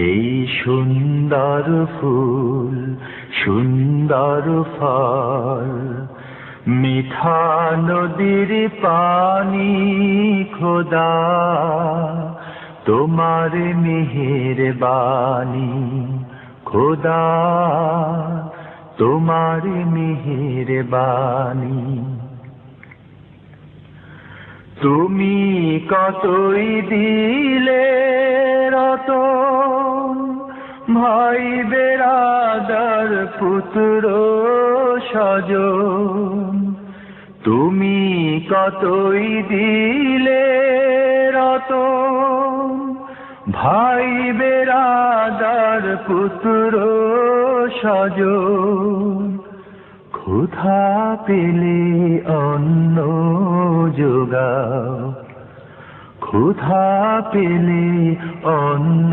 এই সুন্দর ফুল সুন্দর ফল, মিঠা নদীর পানি খোদা, তোমার মেহেরবানি খোদা, তোমার মেহেরবানি। তুমি কতই দিলে রতন, ভাই বেরাদার পুত্র স্বজন। তুমি কতই দিলে রতন, ভাই বেরাদার পুত্র স্বজন। ক্ষুধা পেলে অন্ন যোগাও, ক্ষুধা পেলে অন্ন